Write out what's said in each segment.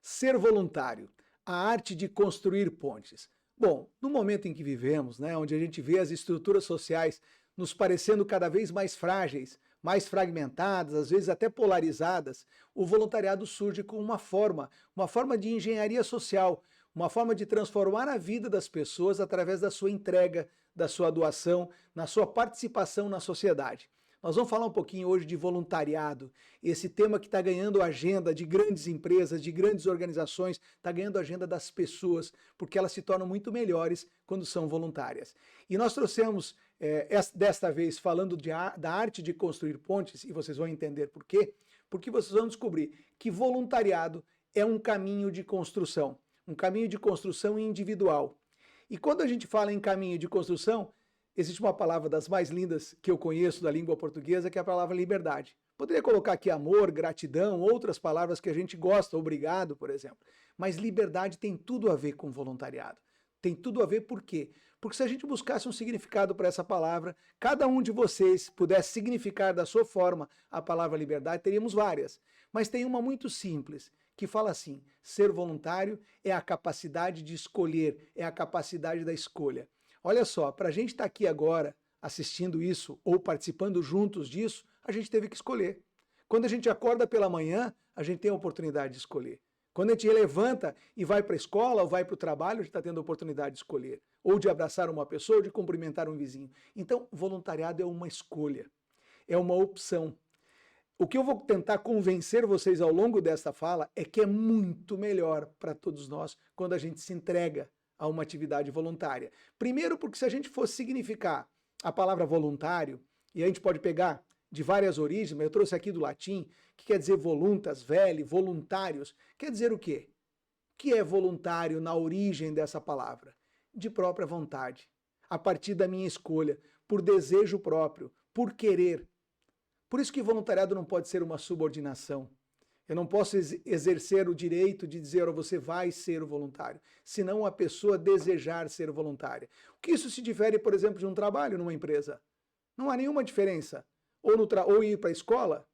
Ser voluntário, a arte de construir pontes. Bom, no momento em que vivemos, né, onde a gente vê as estruturas sociais nos parecendo cada vez mais frágeis, mais fragmentadas, às vezes até polarizadas, o voluntariado surge como uma forma de engenharia social, uma forma de transformar a vida das pessoas através da sua entrega, da sua doação, na sua participação na sociedade. Nós vamos falar um pouquinho hoje de voluntariado, esse tema que está ganhando a agenda de grandes empresas, de grandes organizações, está ganhando a agenda das pessoas, porque elas se tornam muito melhores quando são voluntárias. E nós trouxemos, desta vez, falando da arte de construir pontes, e vocês vão entender por quê, porque vocês vão descobrir que voluntariado é um caminho de construção individual. E quando a gente fala em caminho de construção, existe uma palavra das mais lindas que eu conheço da língua portuguesa, que é a palavra liberdade. Poderia colocar aqui amor, gratidão, outras palavras que a gente gosta, obrigado, por exemplo. Mas liberdade tem tudo a ver com voluntariado. Tem tudo a ver por quê? Porque se a gente buscasse um significado para essa palavra, cada um de vocês pudesse significar da sua forma a palavra liberdade, teríamos várias. Mas tem uma muito simples, que fala assim: ser voluntário é a capacidade de escolher, é a capacidade da escolha. Olha só, para a gente estar aqui agora assistindo isso ou participando juntos disso, a gente teve que escolher. Quando a gente acorda pela manhã, a gente tem a oportunidade de escolher. Quando a gente levanta e vai para a escola ou vai para o trabalho, a gente está tendo a oportunidade de escolher. Ou de abraçar uma pessoa ou de cumprimentar um vizinho. Então, voluntariado é uma escolha, é uma opção. O que eu vou tentar convencer vocês ao longo desta fala é que é muito melhor para todos nós quando a gente se entrega a uma atividade voluntária. Primeiro, porque se a gente fosse significar a palavra voluntário, e a gente pode pegar de várias origens, mas eu trouxe aqui do latim, que quer dizer voluntas, veli, voluntários, quer dizer o quê? O que é voluntário na origem dessa palavra? De própria vontade, a partir da minha escolha, por desejo próprio, por querer. Por isso que voluntariado não pode ser uma subordinação. Eu não posso exercer o direito de dizer, oh, você vai ser o voluntário, senão a pessoa desejar ser voluntária. O que isso se difere, por exemplo, de um trabalho numa empresa? Não há nenhuma diferença. Ou ir para a escola?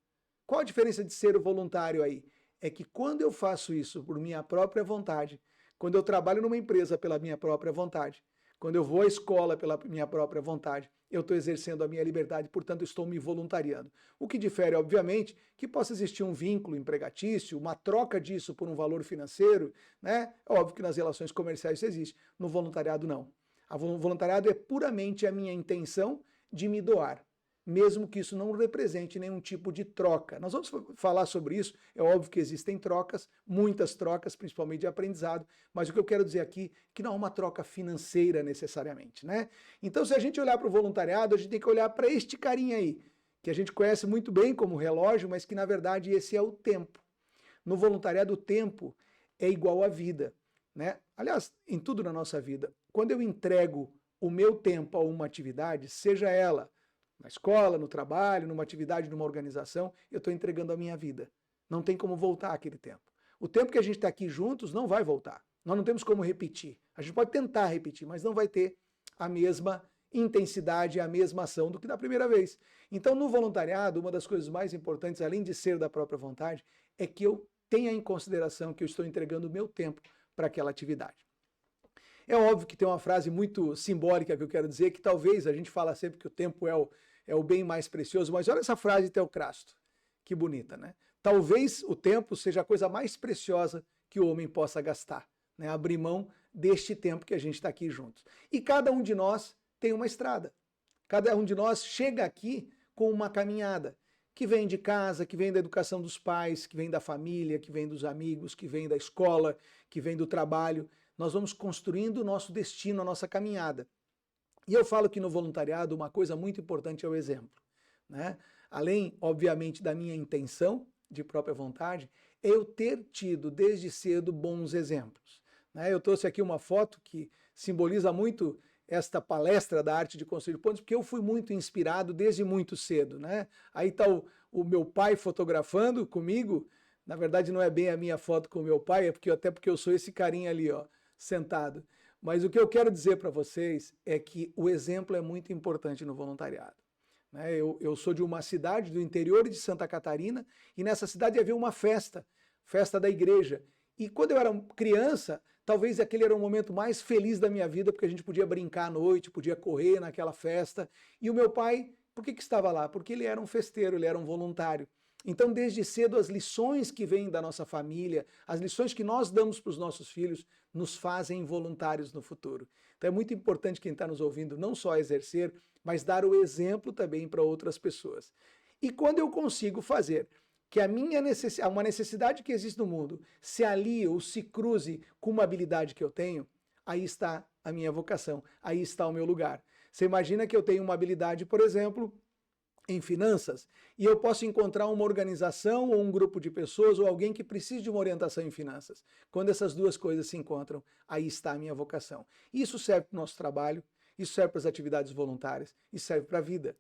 Qual a diferença de ser o voluntário aí? É que quando eu faço isso por minha própria vontade, quando eu trabalho numa empresa pela minha própria vontade, quando eu vou à escola pela minha própria vontade, eu estou exercendo a minha liberdade, portanto estou me voluntariando. O que difere, obviamente, que possa existir um vínculo empregatício, uma troca disso por um valor financeiro, né? É óbvio que nas relações comerciais isso existe, no voluntariado não. O voluntariado é puramente a minha intenção de me doar, mesmo que isso não represente nenhum tipo de troca. Nós vamos falar sobre isso, é óbvio que existem trocas, muitas trocas, principalmente de aprendizado, mas o que eu quero dizer aqui é que não é uma troca financeira necessariamente, né? Então, se a gente olhar para o voluntariado, a gente tem que olhar para este carinha aí, que a gente conhece muito bem como relógio, mas que na verdade esse é o tempo. No voluntariado, o tempo é igual à vida, né? Aliás, em tudo na nossa vida, quando eu entrego o meu tempo a uma atividade, seja ela na escola, no trabalho, numa atividade, numa organização, eu estou entregando a minha vida. Não tem como voltar aquele tempo. O tempo que a gente está aqui juntos não vai voltar. Nós não temos como repetir. A gente pode tentar repetir, mas não vai ter a mesma intensidade, a mesma ação do que da primeira vez. Então, no voluntariado, uma das coisas mais importantes, além de ser da própria vontade, é que eu tenha em consideração que eu estou entregando o meu tempo para aquela atividade. É óbvio que tem uma frase muito simbólica que eu quero dizer, que talvez a gente fala sempre que o tempo é o bem mais precioso, mas olha essa frase de Teocrasto, que bonita, né? Talvez o tempo seja a coisa mais preciosa que o homem possa gastar, né? Abrir mão deste tempo que a gente está aqui juntos. E cada um de nós tem uma estrada. Cada um de nós chega aqui com uma caminhada, que vem de casa, que vem da educação dos pais, que vem da família, que vem dos amigos, que vem da escola, que vem do trabalho. Nós vamos construindo o nosso destino, a nossa caminhada. E eu falo que no voluntariado uma coisa muito importante é o exemplo, né? Além, obviamente, da minha intenção de própria vontade, é eu ter tido desde cedo bons exemplos, né? Eu trouxe aqui uma foto que simboliza muito esta palestra da arte de construir pontes, porque eu fui muito inspirado desde muito cedo, né? Aí está o meu pai fotografando comigo. Na verdade não é bem a minha foto com o meu pai, até porque eu sou esse carinha ali, ó, sentado. Mas o que eu quero dizer para vocês é que o exemplo é muito importante no voluntariado, né? Eu sou de uma cidade do interior de Santa Catarina e nessa cidade havia uma festa da igreja. E quando eu era criança, talvez aquele era o momento mais feliz da minha vida, porque a gente podia brincar à noite, podia correr naquela festa. E o meu pai, por que estava lá? Porque ele era um festeiro, ele era um voluntário. Então, desde cedo, as lições que vêm da nossa família, as lições que nós damos para os nossos filhos, nos fazem voluntários no futuro. Então, é muito importante quem está nos ouvindo não só exercer, mas dar o exemplo também para outras pessoas. E quando eu consigo fazer que uma necessidade que existe no mundo se alie ou se cruze com uma habilidade que eu tenho, aí está a minha vocação, aí está o meu lugar. Você imagina que eu tenho uma habilidade, por exemplo, em finanças, e eu posso encontrar uma organização ou um grupo de pessoas ou alguém que precise de uma orientação em finanças. Quando essas duas coisas se encontram, aí está a minha vocação. Isso serve para o nosso trabalho, isso serve para as atividades voluntárias, isso serve para a vida.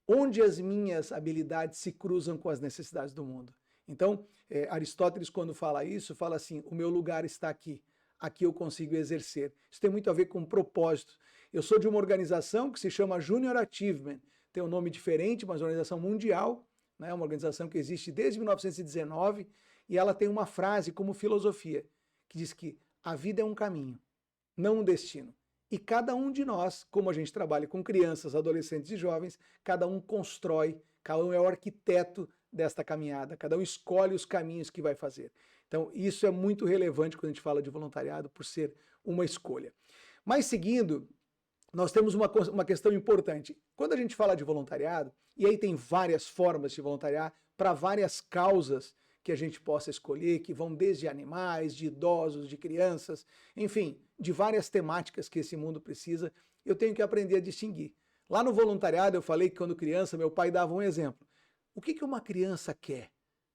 Onde as minhas habilidades se cruzam com as necessidades do mundo. Então, Aristóteles, quando fala isso, fala assim, o meu lugar está aqui, aqui eu consigo exercer. Isso tem muito a ver com propósito. Eu sou de uma organização que se chama Junior Achievement, tem um nome diferente, mas é uma organização mundial, né? Uma organização que existe desde 1919, e ela tem uma frase como filosofia, que diz que a vida é um caminho, não um destino. E cada um de nós, como a gente trabalha com crianças, adolescentes e jovens, cada um constrói, cada um é o arquiteto desta caminhada, cada um escolhe os caminhos que vai fazer. Então, isso é muito relevante quando a gente fala de voluntariado, por ser uma escolha. Mas seguindo, nós temos uma questão importante. Quando a gente fala de voluntariado, e aí tem várias formas de voluntariar para várias causas que a gente possa escolher, que vão desde animais, de idosos, de crianças, enfim, de várias temáticas que esse mundo precisa, eu tenho que aprender a distinguir. Lá no voluntariado eu falei que quando criança meu pai dava um exemplo. O que uma criança quer?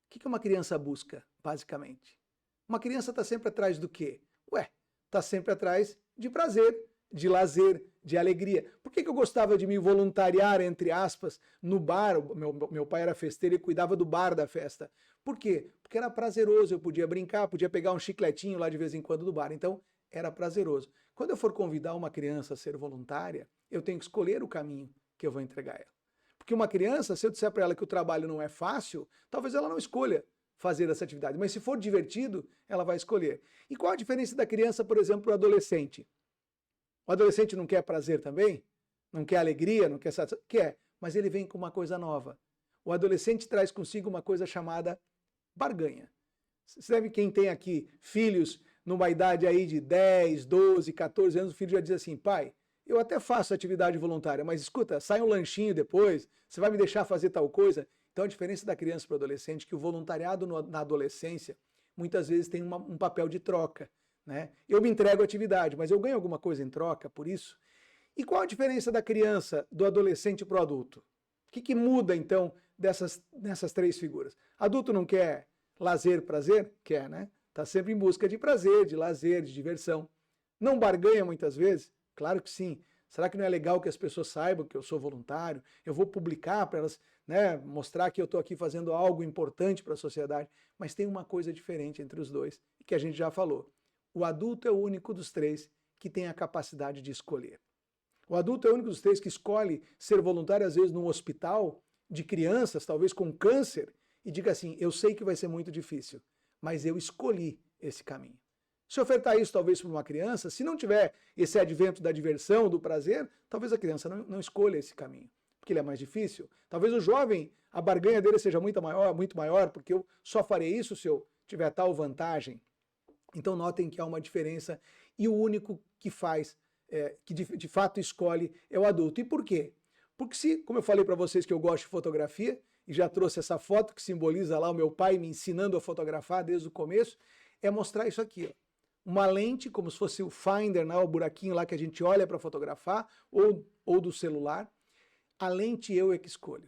O que uma criança busca, basicamente? Uma criança está sempre atrás do quê? Está sempre atrás de prazer, de lazer, de alegria. Por que eu gostava de me voluntariar, entre aspas, no bar? Meu pai era festeiro e cuidava do bar da festa. Por quê? Porque era prazeroso, eu podia brincar, podia pegar um chicletinho lá de vez em quando do bar. Então, era prazeroso. Quando eu for convidar uma criança a ser voluntária, eu tenho que escolher o caminho que eu vou entregar ela. Porque uma criança, se eu disser para ela que o trabalho não é fácil, talvez ela não escolha fazer essa atividade. Mas se for divertido, ela vai escolher. E qual a diferença da criança, por exemplo, para o adolescente? O adolescente não quer prazer também? Não quer alegria? Não quer satisfação? Quer, mas ele vem com uma coisa nova. O adolescente traz consigo uma coisa chamada barganha. Você sabe quem tem aqui filhos numa idade aí de 10, 12, 14 anos, o filho já diz assim, pai, eu até faço atividade voluntária, mas escuta, sai um lanchinho depois, você vai me deixar fazer tal coisa? Então a diferença da criança para o adolescente é que o voluntariado na adolescência muitas vezes tem um papel de troca. Né? Eu me entrego à atividade, mas eu ganho alguma coisa em troca por isso? E qual a diferença da criança, do adolescente para o adulto? O que muda, então, nessas três figuras? Adulto não quer lazer, prazer? Quer, né? Está sempre em busca de prazer, de lazer, de diversão. Não barganha muitas vezes? Claro que sim. Será que não é legal que as pessoas saibam que eu sou voluntário? Eu vou publicar para elas, né, mostrar que eu estou aqui fazendo algo importante para a sociedade. Mas tem uma coisa diferente entre os dois, que a gente já falou. O adulto é o único dos três que tem a capacidade de escolher. O adulto é o único dos três que escolhe ser voluntário, às vezes, num hospital de crianças, talvez com câncer, e diga assim, eu sei que vai ser muito difícil, mas eu escolhi esse caminho. Se ofertar isso, talvez, para uma criança, se não tiver esse advento da diversão, do prazer, talvez a criança não escolha esse caminho, porque ele é mais difícil. Talvez o jovem, a barganha dele seja muito maior, porque eu só farei isso se eu tiver tal vantagem. Então notem que há uma diferença e o único que faz, que de fato escolhe é o adulto. E por quê? Porque se, como eu falei para vocês que eu gosto de fotografia, e já trouxe essa foto que simboliza lá o meu pai me ensinando a fotografar desde o começo, é mostrar isso aqui. Ó. Uma lente, como se fosse o finder, né, o buraquinho lá que a gente olha para fotografar, ou do celular. A lente eu é que escolho.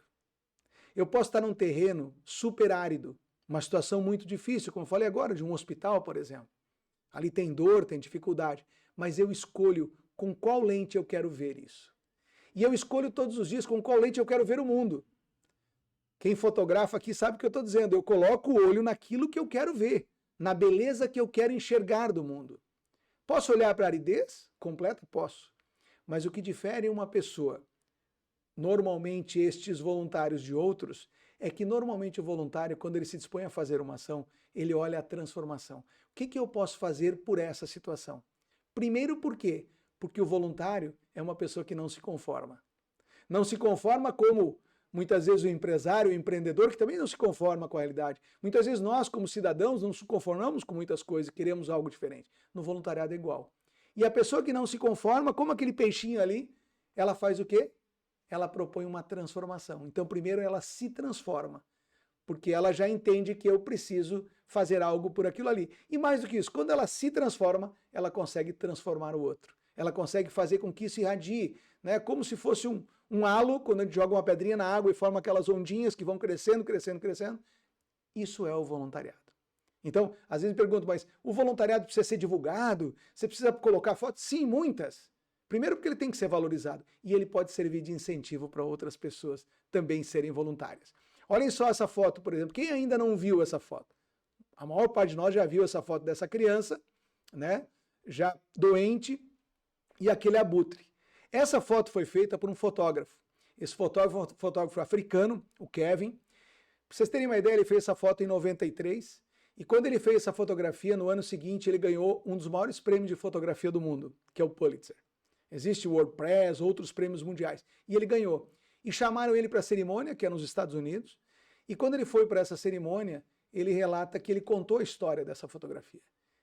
Eu posso estar num terreno super árido, uma situação muito difícil, como eu falei agora, de um hospital, por exemplo. Ali tem dor, tem dificuldade, mas eu escolho com qual lente eu quero ver isso. E eu escolho todos os dias com qual lente eu quero ver o mundo. Quem fotografa aqui sabe o que eu estou dizendo. Eu coloco o olho naquilo que eu quero ver, na beleza que eu quero enxergar do mundo. Posso olhar para a aridez completa? Posso. Mas o que difere uma pessoa, normalmente estes voluntários de outros, é que normalmente o voluntário, quando ele se dispõe a fazer uma ação, ele olha a transformação. O que eu posso fazer por essa situação? Primeiro, por quê? Porque o voluntário é uma pessoa que não se conforma. Não se conforma como muitas vezes o empresário, o empreendedor, que também não se conforma com a realidade. Muitas vezes nós, como cidadãos, não nos conformamos com muitas coisas, queremos algo diferente. No voluntariado é igual. E a pessoa que não se conforma, como aquele peixinho ali, ela faz o quê? Ela propõe uma transformação. Então, primeiro ela se transforma, porque ela já entende que eu preciso fazer algo por aquilo ali. E mais do que isso, quando ela se transforma, ela consegue transformar o outro. Ela consegue fazer com que isso irradie, né? Como se fosse um halo, quando a gente joga uma pedrinha na água e forma aquelas ondinhas que vão crescendo, crescendo, crescendo. Isso é o voluntariado. Então, às vezes me pergunto, mas o voluntariado precisa ser divulgado? Você precisa colocar fotos? Sim, muitas. Primeiro porque ele tem que ser valorizado e ele pode servir de incentivo para outras pessoas também serem voluntárias. Olhem só essa foto, por exemplo. Quem ainda não viu essa foto? A maior parte de nós já viu essa foto dessa criança, né? Já doente, e aquele abutre. Essa foto foi feita por um fotógrafo. Esse fotógrafo africano, o Kevin. Para vocês terem uma ideia, ele fez essa foto em 93. E quando ele fez essa fotografia, no ano seguinte, ele ganhou um dos maiores prêmios de fotografia do mundo, que é o Pulitzer. Existe o WordPress, outros prêmios mundiais. E ele ganhou. E chamaram ele para a cerimônia, que é nos Estados Unidos. E quando ele foi para essa cerimônia, ele relata que ele contou a história dessa fotografia.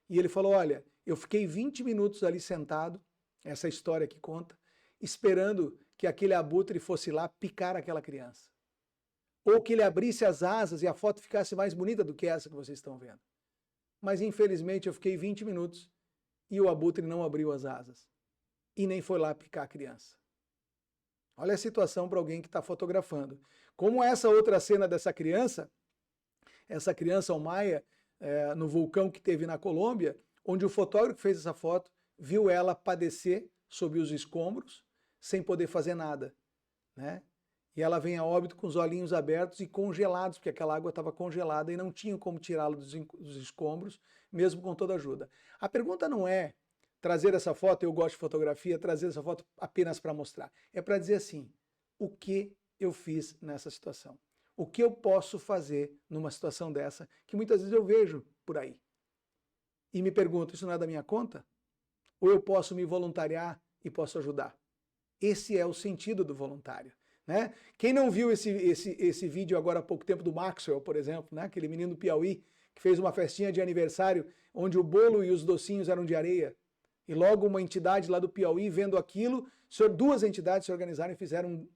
E ele falou, olha, eu fiquei 20 minutos ali sentado, essa história que conta, esperando que aquele abutre fosse lá picar aquela criança. Ou que ele abrisse as asas e a foto ficasse mais bonita do que essa que vocês estão vendo. Mas infelizmente eu fiquei 20 minutos e o abutre não abriu as asas. E nem foi lá picar a criança. Olha a situação para alguém que está fotografando. Como essa outra cena dessa criança, o Maia, no vulcão que teve na Colômbia, onde o fotógrafo que fez essa foto viu ela padecer sob os escombros, sem poder fazer nada, né? E ela vem a óbito com os olhinhos abertos e congelados, porque aquela água estava congelada e não tinham como tirá-la dos escombros, mesmo com toda a ajuda. A pergunta não é trazer essa foto, eu gosto de fotografia, trazer essa foto apenas para mostrar. É para dizer assim, o que eu fiz nessa situação? O que eu posso fazer numa situação dessa, que muitas vezes eu vejo por aí? E me pergunto, isso não é da minha conta? Ou eu posso me voluntariar e posso ajudar? Esse é o sentido do voluntário, né? Quem não viu esse vídeo agora há pouco tempo do Maxwell, por exemplo, né? Aquele menino do Piauí que fez uma festinha de aniversário onde o bolo e os docinhos eram de areia. E logo uma entidade lá do Piauí, vendo aquilo, duas entidades se organizaram e fizeram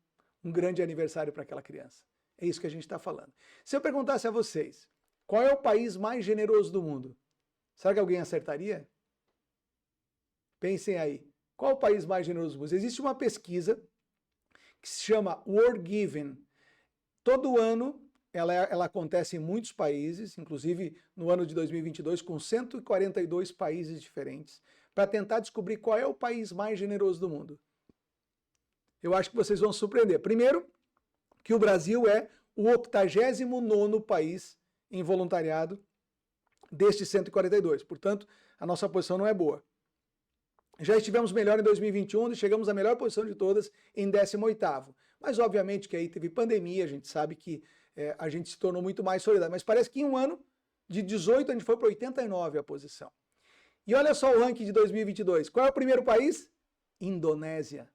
um grande aniversário para aquela criança. É isso que a gente está falando. Se eu perguntasse a vocês, qual é o país mais generoso do mundo? Será que alguém acertaria? Pensem aí. Qual o país mais generoso do mundo? Existe uma pesquisa que se chama World Giving. Todo ano ela acontece em muitos países, inclusive no ano de 2022, com 142 países diferentes, para tentar descobrir qual é o país mais generoso do mundo. Eu acho que vocês vão se surpreender. Primeiro, que o Brasil é o 89º país em voluntariado destes 142. Portanto, a nossa posição não é boa. Já estivemos melhor em 2021 e chegamos à melhor posição de todas em 18º. Mas obviamente que aí teve pandemia, a gente sabe que a gente se tornou muito mais solidário. Mas parece que em um ano, de 18, a gente foi para 89 a posição. E olha só o ranking de 2022. Qual é o primeiro país? Indonésia.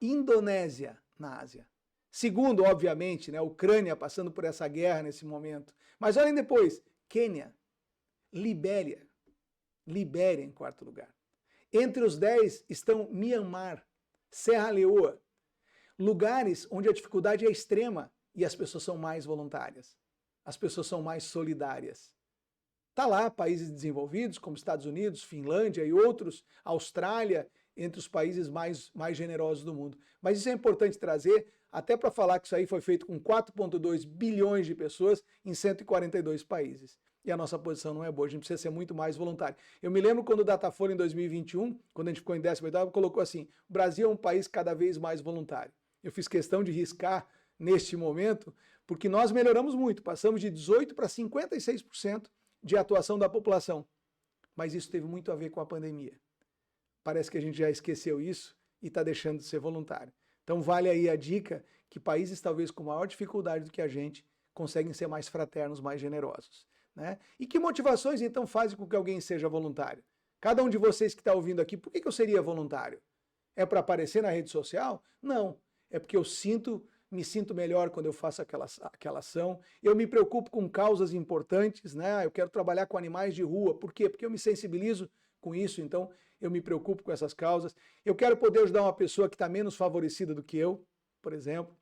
Indonésia, na Ásia. Segundo, obviamente, né, Ucrânia passando por essa guerra nesse momento. Mas olhem depois, Quênia, Libéria. Libéria em quarto lugar. Entre os 10 estão Mianmar, Serra Leoa, lugares onde a dificuldade é extrema e as pessoas são mais voluntárias, as pessoas são mais solidárias. Está lá países desenvolvidos, como Estados Unidos, Finlândia e outros, Austrália, entre os países mais generosos do mundo. Mas isso é importante trazer, até para falar que isso aí foi feito com 4,2 bilhões de pessoas em 142 países. E a nossa posição não é boa, a gente precisa ser muito mais voluntário. Eu me lembro quando o Datafolha em 2021, quando a gente ficou em 18º, colocou assim, o Brasil é um país cada vez mais voluntário. Eu fiz questão de riscar neste momento, porque nós melhoramos muito, passamos de 18% para 56% de atuação da população. Mas isso teve muito a ver com a pandemia. Parece que a gente já esqueceu isso e está deixando de ser voluntário. Então vale aí a dica que países talvez com maior dificuldade do que a gente conseguem ser mais fraternos, mais generosos, né? E que motivações então fazem com que alguém seja voluntário? Cada um de vocês que está ouvindo aqui, por que eu seria voluntário? É para aparecer na rede social? Não. É porque eu me sinto melhor quando eu faço aquela ação. Eu me preocupo com causas importantes, né? Eu quero trabalhar com animais de rua. Por quê? Porque eu me sensibilizo com isso, então eu me preocupo com essas causas. Eu quero poder ajudar uma pessoa que está menos favorecida do que eu, por exemplo.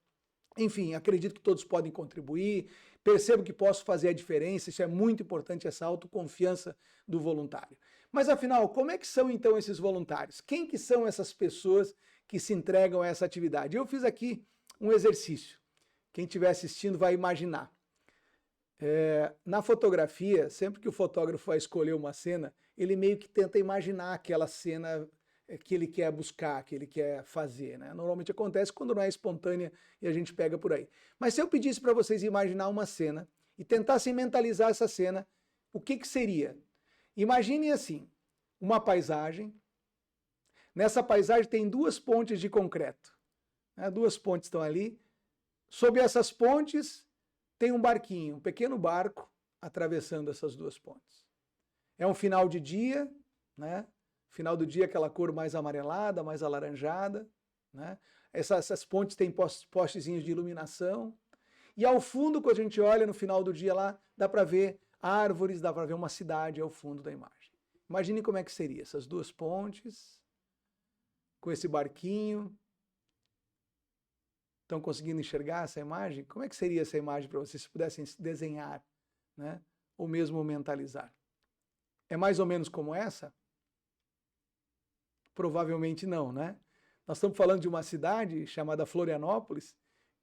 Enfim, acredito que todos podem contribuir, percebo que posso fazer a diferença, isso é muito importante, essa autoconfiança do voluntário. Mas afinal, como é que são então esses voluntários? Quem que são essas pessoas que se entregam a essa atividade? Eu fiz aqui um exercício. Quem estiver assistindo vai imaginar. Na fotografia, sempre que o fotógrafo vai escolher uma cena, ele meio que tenta imaginar aquela cena que ele quer buscar, que ele quer fazer, né? Normalmente acontece quando não é espontânea e a gente pega por aí. Mas se eu pedisse para vocês imaginar uma cena e tentassem mentalizar essa cena, o que que seria? Imaginem assim, uma paisagem. Nessa paisagem tem duas pontes de concreto, né? Duas pontes estão ali. Sob essas pontes tem um barquinho, um pequeno barco atravessando essas duas pontes. É um final de dia, né? Final do dia, aquela cor mais amarelada, mais alaranjada, né? Essas pontes têm postezinhos de iluminação. E ao fundo, quando a gente olha no final do dia lá, dá para ver árvores, dá para ver uma cidade ao fundo da imagem. Imagine como é que seria essas duas pontes, com esse barquinho. Estão conseguindo enxergar essa imagem? Como é que seria essa imagem para vocês, se pudessem desenhar, né? Ou mesmo mentalizar? É mais ou menos como essa? Provavelmente não, né? Nós estamos falando de uma cidade chamada Florianópolis,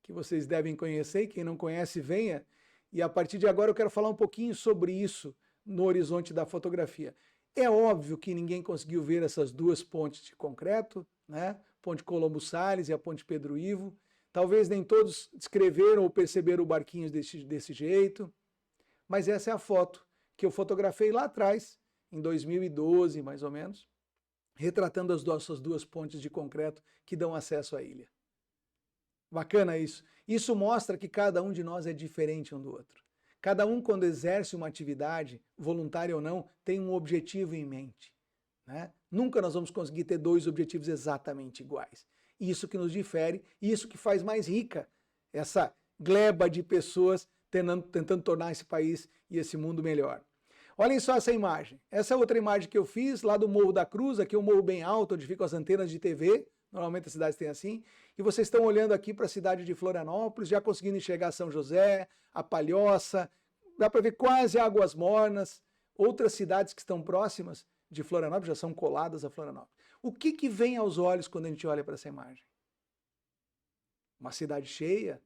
que vocês devem conhecer, e quem não conhece, venha. E a partir de agora eu quero falar um pouquinho sobre isso no horizonte da fotografia. É óbvio que ninguém conseguiu ver essas duas pontes de concreto, né? Ponte Colombo Salles e a Ponte Pedro Ivo. Talvez nem todos descreveram ou perceberam o barquinho desse jeito, mas essa é a foto que eu fotografei lá atrás, em 2012, mais ou menos, retratando as nossas duas pontes de concreto que dão acesso à ilha. Bacana isso. Isso mostra que cada um de nós é diferente um do outro. Cada um, quando exerce uma atividade, voluntária ou não, tem um objetivo em mente, né? Nunca nós vamos conseguir ter dois objetivos exatamente iguais. Isso que nos difere, isso que faz mais rica essa gleba de pessoas tentando tornar esse país e esse mundo melhor. Olhem só essa imagem. Essa é outra imagem que eu fiz lá do Morro da Cruz, aqui é um morro bem alto, onde ficam as antenas de TV, normalmente as cidades têm assim, e vocês estão olhando aqui para a cidade de Florianópolis, já conseguindo enxergar São José, a Palhoça, dá para ver quase Águas Mornas, outras cidades que estão próximas de Florianópolis, já são coladas a Florianópolis. O que que vem aos olhos quando a gente olha para essa imagem? Uma cidade cheia,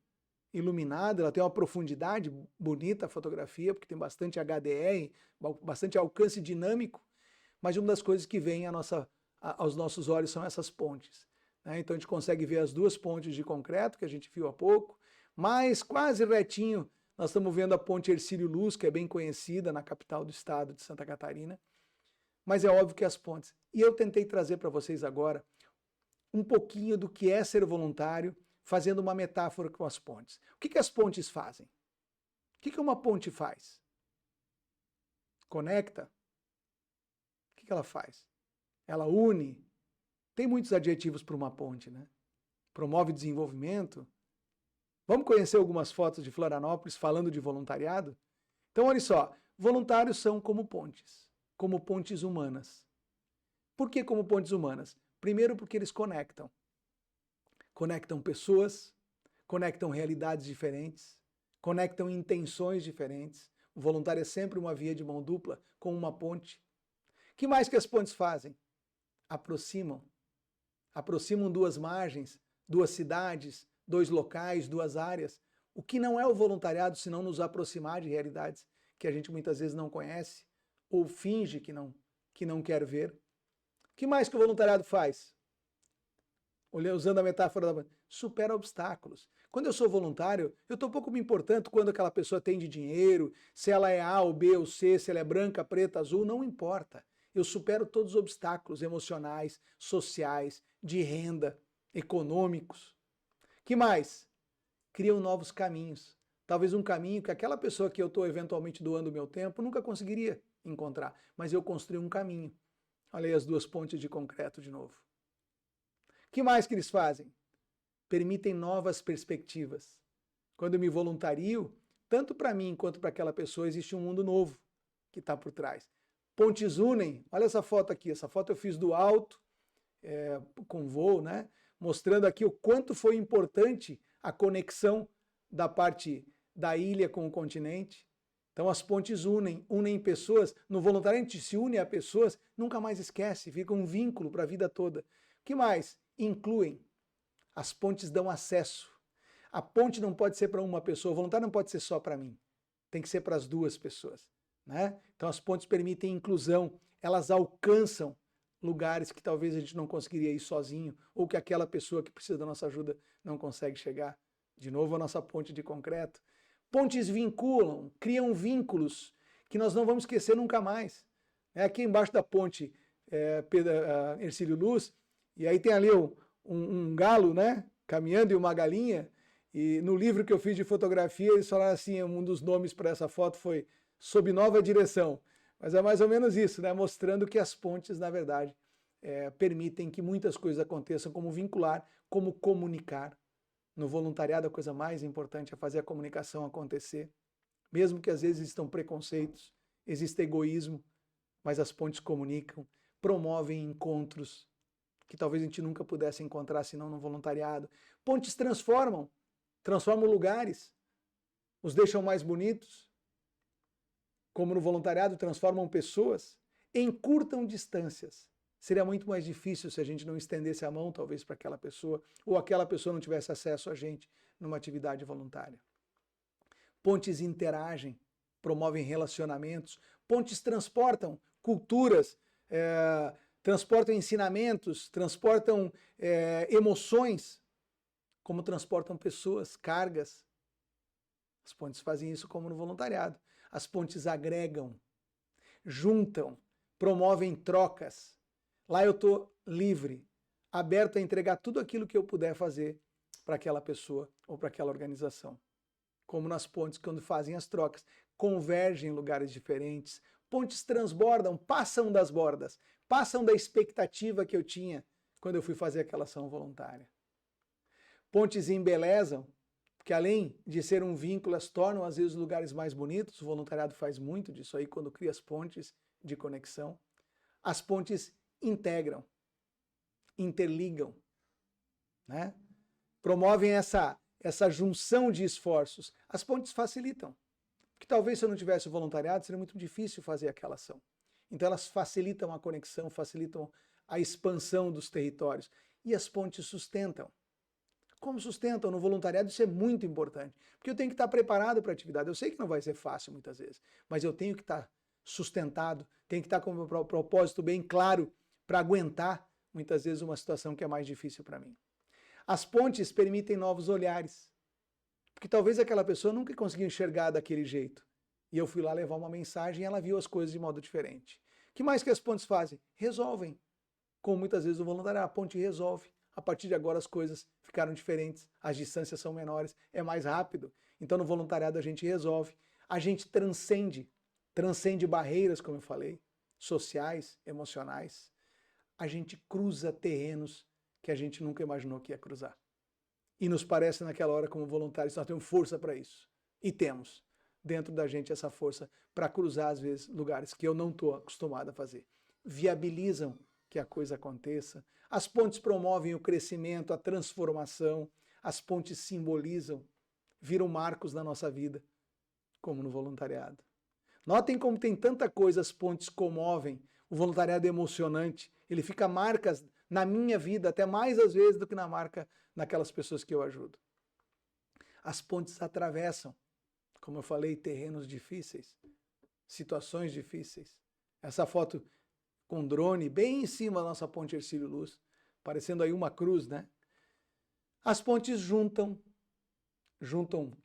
iluminada, ela tem uma profundidade bonita a fotografia, porque tem bastante HDR, bastante alcance dinâmico, mas uma das coisas que vem aos nossos olhos são essas pontes, né? Então a gente consegue ver as duas pontes de concreto que a gente viu há pouco, mas quase retinho nós estamos vendo a ponte Hercílio Luz, que é bem conhecida na capital do estado de Santa Catarina, mas é óbvio que as pontes. E eu tentei trazer para vocês agora um pouquinho do que é ser voluntário, fazendo uma metáfora com as pontes. O que as pontes fazem? O que uma ponte faz? Conecta? O que ela faz? Ela une? Tem muitos adjetivos para uma ponte, né? Promove desenvolvimento. Vamos conhecer algumas fotos de Florianópolis falando de voluntariado? Então, olha só, voluntários são como pontes humanas. Por que como pontes humanas? Primeiro porque eles conectam. Conectam pessoas, conectam realidades diferentes, conectam intenções diferentes. O voluntário é sempre uma via de mão dupla com uma ponte. O que mais que as pontes fazem? Aproximam. Aproximam duas margens, duas cidades, dois locais, duas áreas. O que não é o voluntariado senão nos aproximar de realidades que a gente muitas vezes não conhece ou finge que não quer ver. O que mais que o voluntariado faz? Usando a metáfora da supera obstáculos. Quando eu sou voluntário, eu estou pouco me importando quando aquela pessoa tem de dinheiro, se ela é A ou B ou C, se ela é branca, preta, azul, não importa. Eu supero todos os obstáculos emocionais, sociais, de renda, econômicos. Que mais? Criam novos caminhos. Talvez um caminho que aquela pessoa que eu estou eventualmente doando o meu tempo nunca conseguiria encontrar, mas eu construí um caminho. Olha aí as duas pontes de concreto de novo. O que mais que eles fazem? Permitem novas perspectivas. Quando eu me voluntario, tanto para mim quanto para aquela pessoa, existe um mundo novo que está por trás. Pontes unem, olha essa foto aqui, essa foto eu fiz do alto, com voo, né? Mostrando aqui o quanto foi importante a conexão da parte da ilha com o continente. Então as pontes unem pessoas, no voluntariado a gente se une a pessoas, nunca mais esquece, fica um vínculo para a vida toda. O que mais? Incluem. As pontes dão acesso. A ponte não pode ser para uma pessoa, o voluntário não pode ser só para mim, tem que ser para as duas pessoas, né? Então as pontes permitem inclusão, elas alcançam lugares que talvez a gente não conseguiria ir sozinho, ou que aquela pessoa que precisa da nossa ajuda não consegue chegar. De novo a nossa ponte de concreto. Pontes vinculam, criam vínculos que nós não vamos esquecer nunca mais. Aqui embaixo da ponte Hercílio Luz, e aí tem ali um galo, né, caminhando e uma galinha, e no livro que eu fiz de fotografia, eles falaram assim, um dos nomes para essa foto foi Sob Nova Direção. Mas é mais ou menos isso, né, mostrando que as pontes, na verdade, permitem que muitas coisas aconteçam, como vincular, como comunicar. No voluntariado, a coisa mais importante é fazer a comunicação acontecer. Mesmo que às vezes existam preconceitos, existe egoísmo, mas as pontes comunicam, promovem encontros que talvez a gente nunca pudesse encontrar senão no voluntariado. Pontes transformam lugares, os deixam mais bonitos, como no voluntariado transformam pessoas, encurtam distâncias. Seria muito mais difícil se a gente não estendesse a mão, talvez, para aquela pessoa, ou aquela pessoa não tivesse acesso a gente numa atividade voluntária. Pontes interagem, promovem relacionamentos, pontes transportam culturas, transportam ensinamentos, transportam emoções, como transportam pessoas, cargas. As pontes fazem isso como no voluntariado. As pontes agregam, juntam, promovem trocas. Lá eu estou livre, aberto a entregar tudo aquilo que eu puder fazer para aquela pessoa ou para aquela organização. Como nas pontes, quando fazem as trocas, convergem em lugares diferentes, pontes transbordam, passam das bordas, passam da expectativa que eu tinha quando eu fui fazer aquela ação voluntária. Pontes embelezam, porque além de ser um vínculo, elas tornam às vezes os lugares mais bonitos, o voluntariado faz muito disso aí quando cria as pontes de conexão. As pontes integram, interligam, né? Promovem essa junção de esforços. As pontes facilitam, porque talvez se eu não tivesse o voluntariado seria muito difícil fazer aquela ação. Então elas facilitam a conexão, facilitam a expansão dos territórios. E as pontes sustentam. Como sustentam no voluntariado, isso é muito importante, porque eu tenho que estar preparado para a atividade. Eu sei que não vai ser fácil muitas vezes, mas eu tenho que estar sustentado, tenho que estar com o meu propósito bem claro para aguentar muitas vezes uma situação que é mais difícil para mim. As pontes permitem novos olhares, porque talvez aquela pessoa nunca conseguiu enxergar daquele jeito. E eu fui lá levar uma mensagem e ela viu as coisas de modo diferente. O que mais que as pontes fazem? Resolvem. Como muitas vezes o voluntariado, a ponte resolve. A partir de agora as coisas ficaram diferentes, as distâncias são menores, é mais rápido. Então no voluntariado a gente resolve, a gente transcende barreiras, como eu falei, sociais, emocionais. A gente cruza terrenos que a gente nunca imaginou que ia cruzar. E nos parece naquela hora como voluntários, nós temos força para isso. E temos dentro da gente essa força para cruzar às vezes lugares que eu não estou acostumado a fazer. Viabilizam que a coisa aconteça. As pontes promovem o crescimento, a transformação. As pontes simbolizam, viram marcos na nossa vida, como no voluntariado. Notem como tem tanta coisa, as pontes comovem. O voluntariado é emocionante. Ele fica marcas na minha vida, até mais às vezes do que na marca naquelas pessoas que eu ajudo. As pontes atravessam, como eu falei, terrenos difíceis, situações difíceis. Essa foto com drone bem em cima da nossa ponte Hercílio Luz, parecendo aí uma cruz, né? As pontes juntam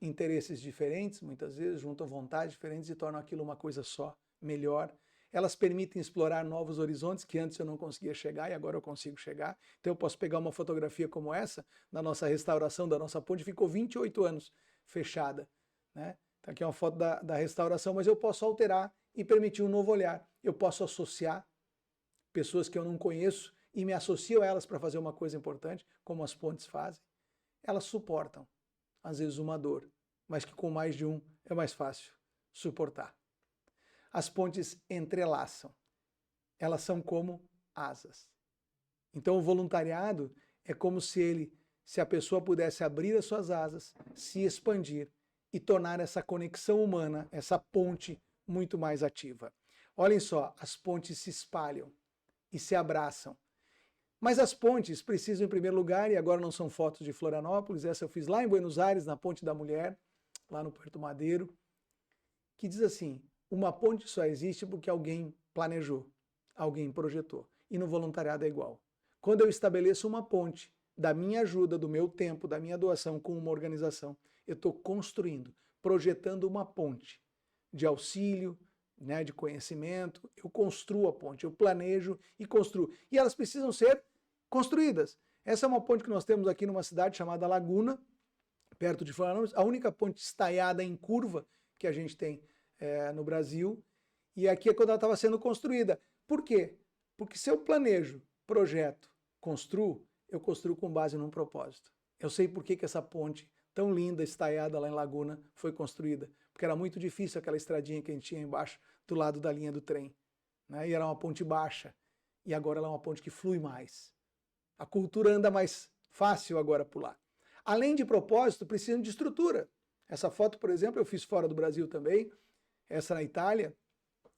interesses diferentes, muitas vezes, juntam vontades diferentes e tornam aquilo uma coisa só, melhor. Elas permitem explorar novos horizontes que antes eu não conseguia chegar e agora eu consigo chegar. Então eu posso pegar uma fotografia como essa, na nossa restauração da nossa ponte, ficou 28 anos fechada, né? Então aqui é uma foto da restauração, mas eu posso alterar e permitir um novo olhar. Eu posso associar pessoas que eu não conheço e me associo a elas para fazer uma coisa importante, como as pontes fazem. Elas suportam, às vezes, uma dor, mas que com mais de um é mais fácil suportar. As pontes entrelaçam. Elas são como asas. Então o voluntariado é como se a pessoa pudesse abrir as suas asas, se expandir e tornar essa conexão humana, essa ponte, muito mais ativa. Olhem só, as pontes se espalham e se abraçam. Mas as pontes precisam, em primeiro lugar, e agora não são fotos de Florianópolis, essa eu fiz lá em Buenos Aires, na Ponte da Mulher, lá no Puerto Madeiro, que diz assim: uma ponte só existe porque alguém planejou, alguém projetou. E no voluntariado é igual. Quando eu estabeleço uma ponte da minha ajuda, do meu tempo, da minha doação com uma organização, eu estou construindo, projetando uma ponte de auxílio, né, de conhecimento. Eu construo a ponte, eu planejo e construo. E elas precisam ser construídas. Essa é uma ponte que nós temos aqui numa cidade chamada Laguna, perto de Florianópolis, a única ponte estaiada em curva que a gente tem no Brasil. E aqui é quando ela estava sendo construída. Por quê? Porque se eu planejo, projeto, construo, eu construo com base num propósito. Eu sei por que essa ponte tão linda, estaiada lá em Laguna, foi construída. Porque era muito difícil aquela estradinha que a gente tinha embaixo, do lado da linha do trem, né? E era uma ponte baixa. E agora ela é uma ponte que flui mais. A cultura anda mais fácil agora por lá. Além de propósito, precisam de estrutura. Essa foto, por exemplo, eu fiz fora do Brasil também. Essa na Itália,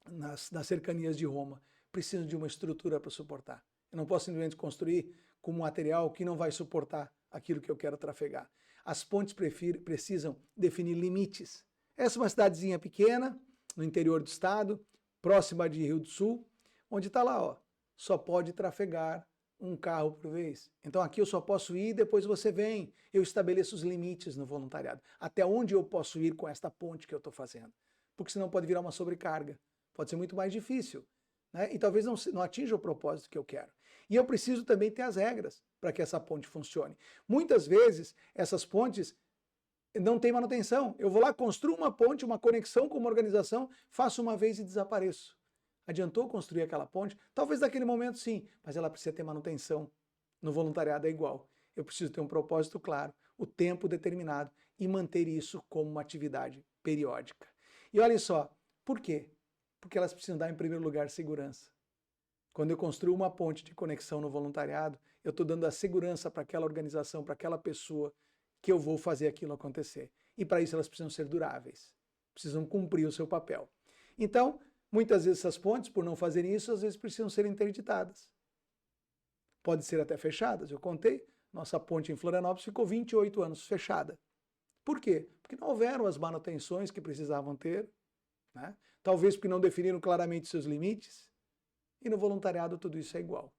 nas cercanias de Roma. Precisam de uma estrutura para suportar. Eu não posso simplesmente construir com um material que não vai suportar aquilo que eu quero trafegar. As pontes precisam definir limites. Essa é uma cidadezinha pequena, no interior do estado, próxima de Rio do Sul, onde está lá, ó, só pode trafegar um carro por vez. Então aqui eu só posso ir, depois você vem. Eu estabeleço os limites no voluntariado. Até onde eu posso ir com esta ponte que eu estou fazendo? Porque senão pode virar uma sobrecarga. Pode ser muito mais difícil, né? E talvez não atinja o propósito que eu quero. E eu preciso também ter as regras para que essa ponte funcione. Muitas vezes, essas pontes não têm manutenção. Eu vou lá, construo uma ponte, uma conexão com uma organização, faço uma vez e desapareço. Adiantou construir aquela ponte? Talvez naquele momento sim, mas ela precisa ter manutenção. No voluntariado é igual. Eu preciso ter um propósito claro, o tempo determinado e manter isso como uma atividade periódica. E olhem só, por quê? Porque elas precisam dar, em primeiro lugar, segurança. Quando eu construo uma ponte de conexão no voluntariado, eu estou dando a segurança para aquela organização, para aquela pessoa, que eu vou fazer aquilo acontecer. E para isso elas precisam ser duráveis, precisam cumprir o seu papel. Então, muitas vezes essas pontes, por não fazerem isso, às vezes precisam ser interditadas. Pode ser até fechadas. Eu contei, nossa ponte em Florianópolis ficou 28 anos fechada. Por quê? Porque não houveram as manutenções que precisavam ter, né? Talvez porque não definiram claramente seus limites. E no voluntariado tudo isso é igual.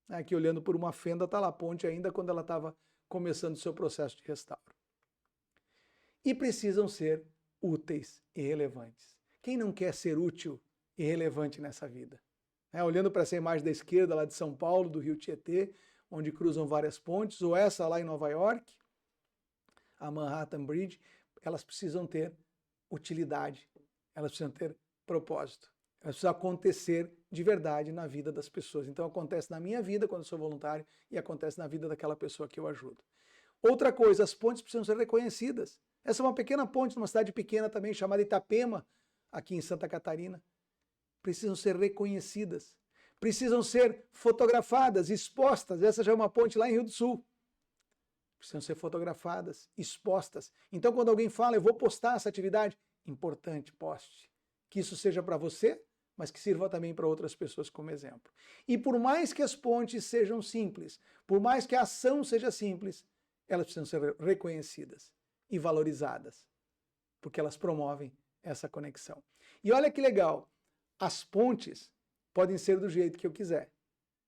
Aqui olhando por uma fenda está lá a ponte ainda quando ela estava começando o seu processo de restauro. E precisam ser úteis e relevantes. Quem não quer ser útil e relevante nessa vida? Olhando para essa imagem da esquerda lá de São Paulo, do Rio Tietê, onde cruzam várias pontes, ou essa lá em Nova York, a Manhattan Bridge, elas precisam ter utilidade, elas precisam ter propósito. Elas precisam acontecer de verdade na vida das pessoas. Então acontece na minha vida quando eu sou voluntário e acontece na vida daquela pessoa que eu ajudo. Outra coisa, as pontes precisam ser reconhecidas. Essa é uma pequena ponte numa cidade pequena também chamada Itapema, aqui em Santa Catarina. Precisam ser reconhecidas. Precisam ser fotografadas, expostas. Essa já é uma ponte lá em Rio do Sul. Precisam ser fotografadas, expostas. Então quando alguém fala, eu vou postar essa atividade, importante, poste. Que isso seja para você, mas que sirva também para outras pessoas como exemplo. E por mais que as pontes sejam simples, por mais que a ação seja simples, elas precisam ser reconhecidas e valorizadas, porque elas promovem essa conexão. E olha que legal, as pontes podem ser do jeito que eu quiser.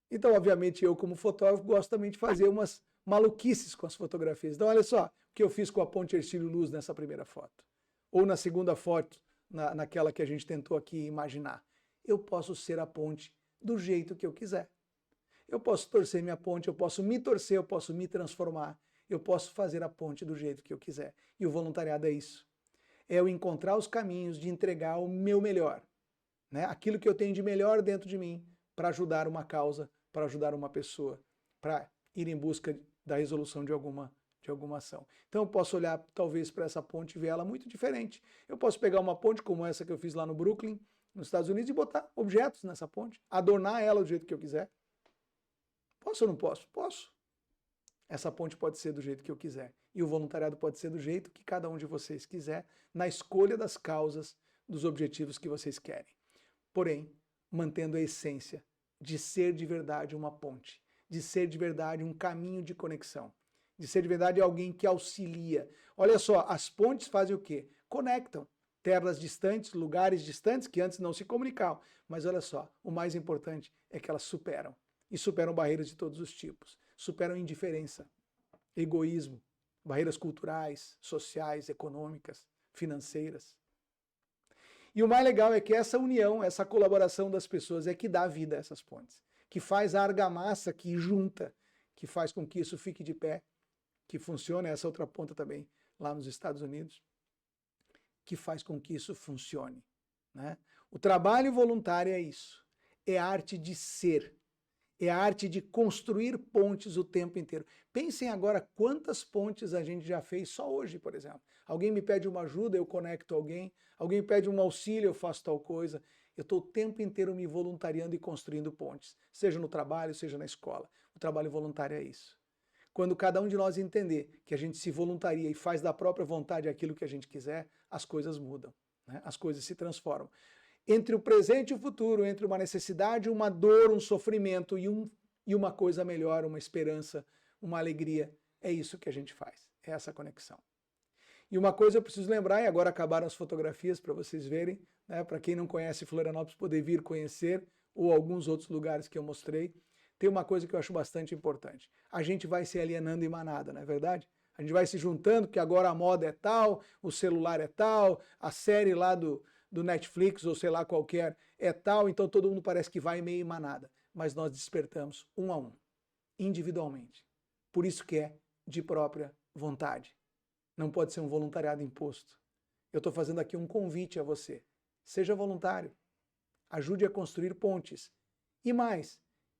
Então, obviamente, eu como fotógrafo gosto também de fazer umas maluquices com as fotografias. Então, olha só o que eu fiz com a ponte Hercílio Luz nessa primeira foto. Ou na segunda foto, naquela que a gente tentou aqui imaginar. Eu posso ser a ponte do jeito que eu quiser. Eu posso torcer minha ponte, eu posso me torcer, eu posso me transformar, eu posso fazer a ponte do jeito que eu quiser. E o voluntariado é isso. é eu encontrar os caminhos de entregar o meu melhor, né? Aquilo que eu tenho de melhor dentro de mim para ajudar uma causa, para ajudar uma pessoa, para ir em busca da resolução de alguma ação. Então eu posso olhar talvez para essa ponte e ver ela muito diferente. Eu posso pegar uma ponte como essa que eu fiz lá no Brooklyn, nos Estados Unidos, e botar objetos nessa ponte, adornar ela do jeito que eu quiser. Posso ou não posso? Posso. Essa ponte pode ser do jeito que eu quiser. E o voluntariado pode ser do jeito que cada um de vocês quiser, na escolha das causas, dos objetivos que vocês querem. Porém, mantendo a essência de ser de verdade uma ponte, de ser de verdade um caminho de conexão, de ser de verdade alguém que auxilia. Olha só, as pontes fazem o quê? Conectam terras distantes, lugares distantes que antes não se comunicavam. Mas olha só, o mais importante é que elas superam. E superam barreiras de todos os tipos. Superam indiferença, egoísmo, barreiras culturais, sociais, econômicas, financeiras. E o mais legal é que essa união, essa colaboração das pessoas é que dá vida a essas pontes, que faz a argamassa que junta, que faz com que isso fique de pé, que funcione, essa outra ponta também, lá nos Estados Unidos, que faz com que isso funcione, né? O trabalho voluntário é isso, é a arte de ser, é a arte de construir pontes o tempo inteiro. Pensem agora quantas pontes a gente já fez só hoje, por exemplo. Alguém me pede uma ajuda, eu conecto alguém. Alguém pede um auxílio, eu faço tal coisa. Eu estou o tempo inteiro me voluntariando e construindo pontes, seja no trabalho, seja na escola. O trabalho voluntário é isso. Quando cada um de nós entender que a gente se voluntaria e faz da própria vontade aquilo que a gente quiser, as coisas mudam, né? As coisas se transformam. Entre o presente e o futuro, entre uma necessidade, uma dor, um sofrimento e uma coisa melhor, uma esperança, uma alegria. É isso que a gente faz, é essa conexão. E uma coisa eu preciso lembrar, e agora acabaram as fotografias para vocês verem, né, para quem não conhece Florianópolis poder vir conhecer, ou alguns outros lugares que eu mostrei, tem uma coisa que eu acho bastante importante. A gente vai se alienando em manada, não é verdade? A gente vai se juntando, que agora a moda é tal, o celular é tal, a série lá do Netflix, ou sei lá qualquer, é tal, então todo mundo parece que vai meio em manada. Mas nós despertamos um a um, individualmente. Por isso que é de própria vontade. Não pode ser um voluntariado imposto. Eu estou fazendo aqui um convite a você. Seja voluntário. Ajude a construir pontes. E mais,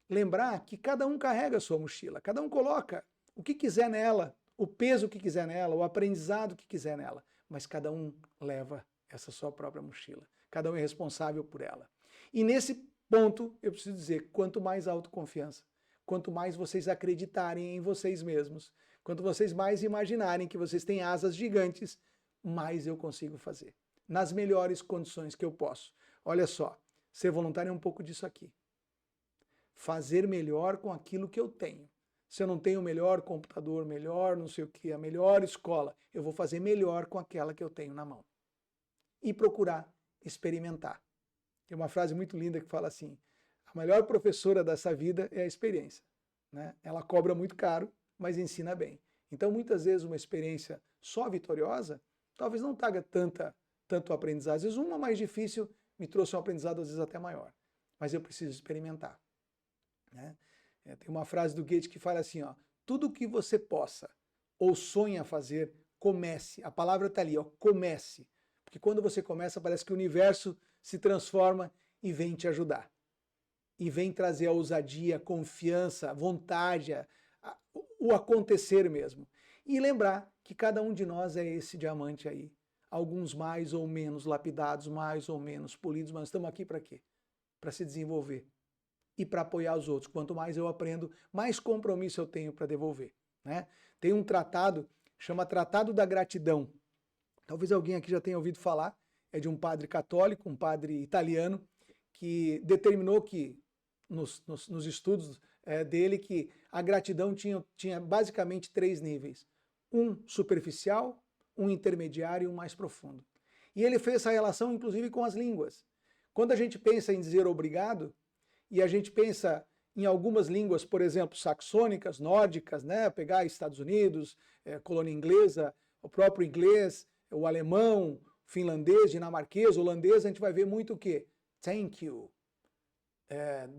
lembrar que cada um carrega a sua mochila, cada um coloca o que quiser nela, o peso que quiser nela, o aprendizado que quiser nela, mas cada um leva essa sua própria mochila. Cada um é responsável por ela. E nesse ponto, eu preciso dizer, quanto mais autoconfiança, quanto mais vocês acreditarem em vocês mesmos, quanto vocês mais imaginarem que vocês têm asas gigantes, mais eu consigo fazer. Nas melhores condições que eu posso. Olha só, ser voluntário é um pouco disso aqui. Fazer melhor com aquilo que eu tenho. Se eu não tenho o melhor computador, melhor não sei o que, a melhor escola, eu vou fazer melhor com aquela que eu tenho na mão. E procurar experimentar. Tem uma frase muito linda que fala assim, a melhor professora dessa vida é a experiência, né? Ela cobra muito caro, mas ensina bem. Então, muitas vezes, uma experiência só vitoriosa, talvez não traga tanto aprendizado. Às vezes, uma mais difícil me trouxe um aprendizado, às vezes, até maior. Mas eu preciso experimentar, né? Tem uma frase do Goethe que fala assim, ó, tudo que você possa ou sonha fazer, comece. A palavra está ali, ó, comece. Porque quando você começa, parece que o universo se transforma e vem te ajudar. E vem trazer a ousadia, a confiança, a vontade, o acontecer mesmo. E lembrar que cada um de nós é esse diamante aí. Alguns mais ou menos lapidados, mais ou menos polidos, mas estamos aqui para quê? Para se desenvolver e para apoiar os outros. Quanto mais eu aprendo, mais compromisso eu tenho para devolver, né? Tem um tratado, chama Tratado da Gratidão. Talvez alguém aqui já tenha ouvido falar. É de um padre católico, um padre italiano, que determinou que, nos estudos dele, que a gratidão tinha basicamente 3 níveis. Um superficial, um intermediário e um mais profundo. E ele fez essa relação, inclusive, com as línguas. Quando a gente pensa em dizer obrigado, e a gente pensa em algumas línguas, por exemplo, saxônicas, nórdicas, né? Pegar Estados Unidos, colônia inglesa, o próprio inglês, o alemão, finlandês, dinamarquês, holandês, a gente vai ver muito o quê? Thank you,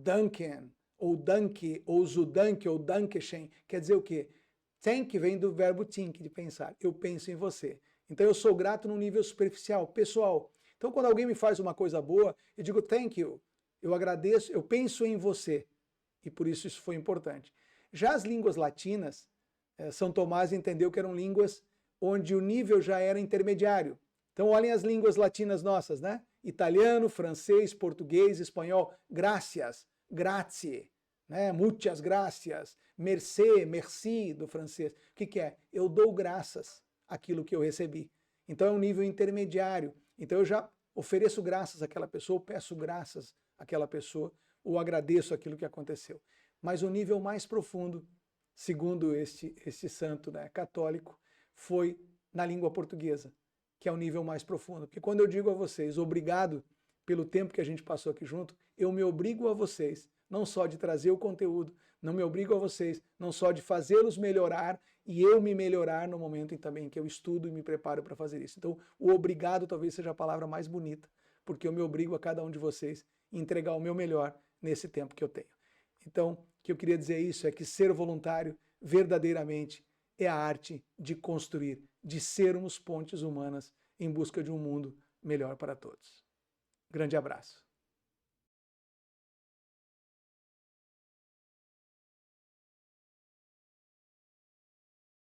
danken, ou danke, ou zudanke, ou dankeschön. Quer dizer o quê? Thank vem do verbo think, de pensar. Eu penso em você. Então eu sou grato num nível superficial, pessoal. Então quando alguém me faz uma coisa boa, eu digo thank you, eu agradeço, eu penso em você. E por isso isso foi importante. Já as línguas latinas, São Tomás entendeu que eram línguas onde o nível já era intermediário. Então olhem as línguas latinas nossas, né? Italiano, francês, português, espanhol, gracias, grazie, né? Muchas gracias, merci, merci do francês. O que é? Eu dou graças àquilo que eu recebi. Então é um nível intermediário. Então eu já ofereço graças àquela pessoa, peço graças àquela pessoa, ou agradeço aquilo que aconteceu. Mas o nível mais profundo, segundo este santo, né, católico, foi na língua portuguesa, que é o nível mais profundo. Porque quando eu digo a vocês, obrigado pelo tempo que a gente passou aqui junto, eu me obrigo a vocês, não só de trazer o conteúdo, não me obrigo a vocês, não só de fazê-los melhorar e eu me melhorar no momento em também que eu estudo e me preparo para fazer isso. Então, o obrigado talvez seja a palavra mais bonita, porque eu me obrigo a cada um de vocês a entregar o meu melhor nesse tempo que eu tenho. Então, o que eu queria dizer isso é que ser voluntário verdadeiramente é a arte de construir, de sermos pontes humanas em busca de um mundo melhor para todos. Grande abraço.